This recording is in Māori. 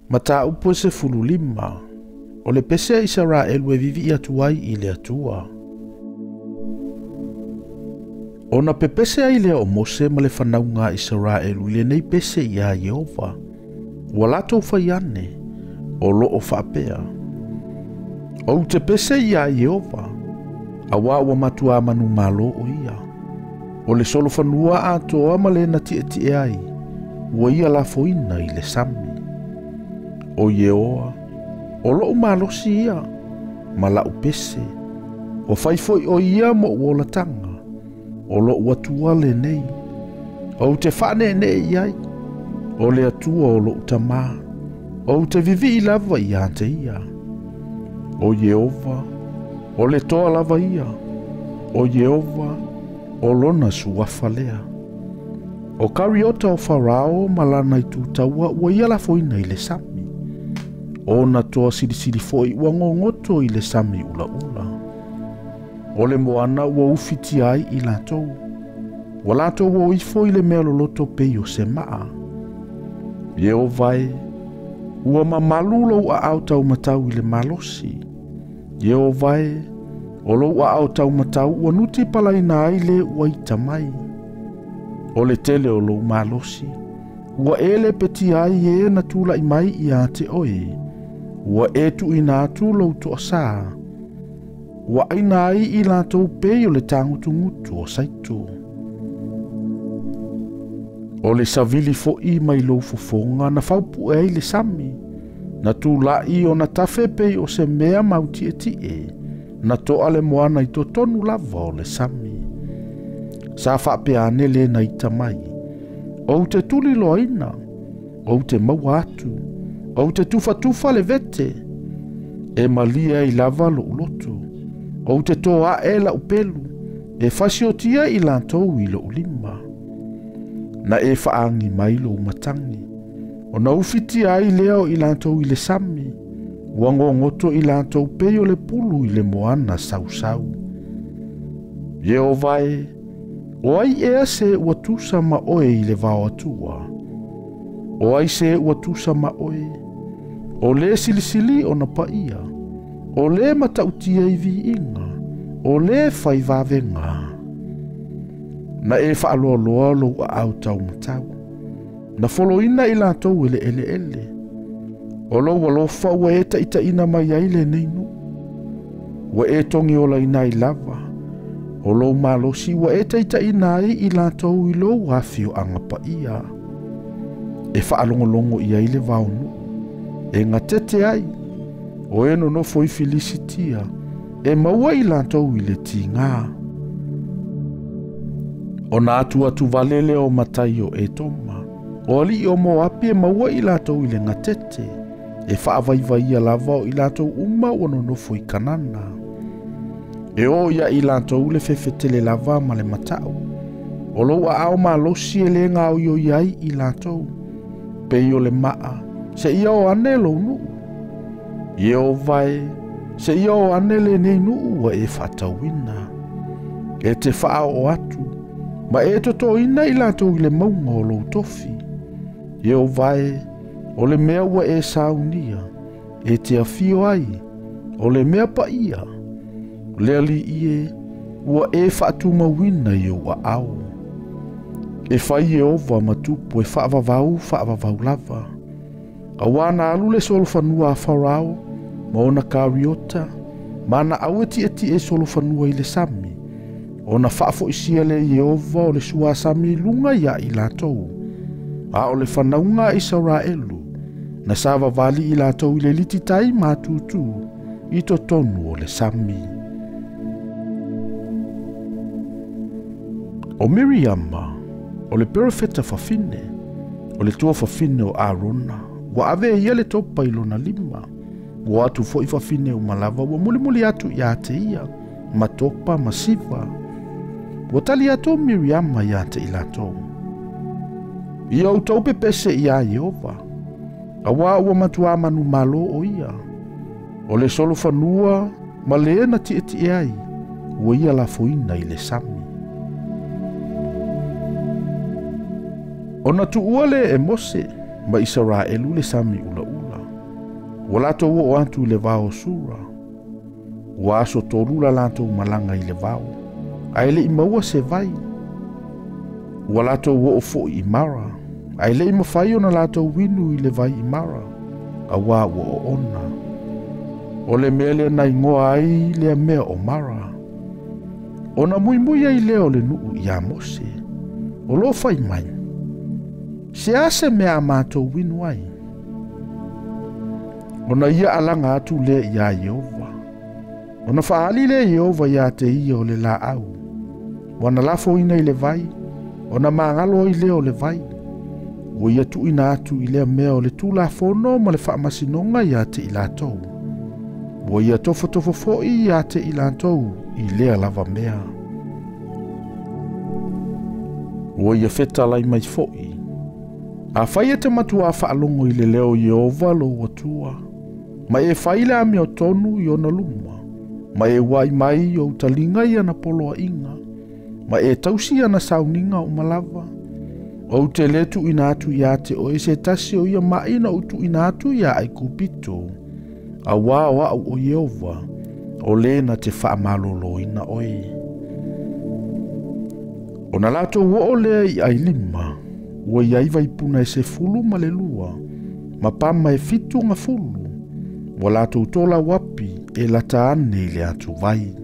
Mata upo se fululima, o le pese a Israelu e vivi atuai I le atua. O na pepese ai lea o Mose ma le whanaunga Israelu le nei pese ia Jehova. Ua lato whaiane, o loo whaapea. O te pese ia Jehova, a ua matua manu malo o ia. O le solo whanua atoa ma le na tie ai, ua ia la foina I le sami. O Yeoa, o loo malosi ia, ma lau pese, o whaifoi o ia mo uola tanga. O lo atua le nei, o te whane ne iai, o le atua o lo tamā, o te vivi I lava ia te ia. O Jehova, o le toa lava ia, o Jehova, o lona suafa lea. O kariota o Farao malana I tūtaua ua ia la foina I le sami. O na toa siri foi ua ngongoto I le sami ula ula. O le moana ua ufiti ai I latou. Ua latou ua ifo I le mea loloto pei o se maa. Jehovai, ua mamalu lo ua au tau matau I le malosi. Jehovai, o lo ua au tau matau ua nuti palaina ai le ua itamai. O le tele o lo malosi, ua ele peti ai e na tula I mai I a te oe. Ua tu ina atu lo to saa. Ua aina ai I latou pei o le tangutungutu o saito. O le savili fo'i mai lo fofonga na faupu e le sami. Na tūlai o na tafe pei o se mea mauti e na toa le moana I totonu lava o le sami. Sa whapeane le na itamai. O te tuli loaina, o te maua atu, o te tufa le vete. E malia I lava lo ulotu. O te toa e la upelu, e fasiotia I lantou I lo ulima. Na e faangi mai lo matangi. O na ufiti ai leo I lantou I le sami. Wango ngoto I lantou peo le pulu I le moana sau. Jehovai, o ai ea se ua tusa ma oe I le vao atua. O ai se ua tusa ma oe. O le silisili o na paia. O le matautia I vi inga, o le fai vavenga. Na e whaaloaloa lo a au tau matau. Na foloina I latou ele. O lo walofa ua e taitaina mai ai le neinu. Ua e tongi ola ina I lava. O lo malosi ua e taitaina ai I latou I lo wafio anga paia. E whaalongolongo I ai le vaunu. E ngatete ai. O eno no foi felicitia, e maua I lantou I le tinga. O na atu valele o matai o e toma, o ali o mo api e maua I lantou I le ngatete, e whaavaivai lava o I lantou uma o no foi kanana. E o ia I lantou le fefetele lava ma le matau, o lo a ao malosi e le ngau yo iai I lantou, pe o le maa, se ia o ane lo nuu. Jehovai, se ia o anele nei nuu ua e Faitauina. E te wha o atu, ma e toto ina I latou I le maunga o lo tofi. Jehovai, o le mea ua e saunia, e te afio ai, o le mea paia. Le ali ie, ua e whaatumawina I ua au. E whai Jehova matupu e whaavavau lava. Awana alule solo fanua a Farao, maona kariota, mana aweti e solo fanua I le sami. Ona whaafo isia le Jehova o le sua sami lunga ia I latou. A o le whanaunga Israelu, na sava vali I latou I le lititai mātutu, I to tonu o le sami. O Miriama, o le perofeta fafine, o le tua fafine o Arona, wa ave ia le topa I lona lima. Wa atu fo I fafine o malava wa muli atu ia te ia. Ma topa ma siva. Wa tali atu Miriama ia te ilatou. Ia o tau pepese ia Jehova. Awa ua matua manu malo o ia. O le solo fanua ma le na ti ai. Wa ia la foina I le sami. Ona tu ua le e Mose. Ma Israelu le sami ula. Ua latou o'o atu I le vao sura. Ua aso tolula latou malanga I le vao. Ai le I maua se vai. Ua latou o'o fo'i I mara. Ai le I mawhai ona latou winu I le vai I mara. Awa ua o ona. O le mea lea nai ngoa ai lea mea o mara. Ona mui ai lea o le nuu I a mose. O lo fai mai. Se ase mea mātou winu ai. Ona ia alanga atu lea I a Yehova. Ona faali lea Yehova ia te ia o le la au. Wana lafo ina I le vai. Ona mangalo I lea o le vai. Ua ia tu ina atu I lea mea o le tula fono ma le whaamasinonga ia te I latou. Ua ia tofo fo'i ia te I latou I lea lava mea. Ua ia feta lai mai fo'i. A whaia te matua whaalongo I le leo Yehova lo watua. Ma e whaile a mea tonu I ona luma. Ma e wai mai o talinga I ana poloa inga. Ma e tausi ana sauninga o malava. O te letu ina atu ia te o ese tasi o ia maina utu ina atu ia ai kupito. A wā o Yehova. O lena te whaamalolo ina oe. O na lato o lea I ai lima. Ua iaiva I puna e se fulu ma le lua. Ma pama e fitu nga fulu. Ua lato utola wapi e lata ane I le atu vai.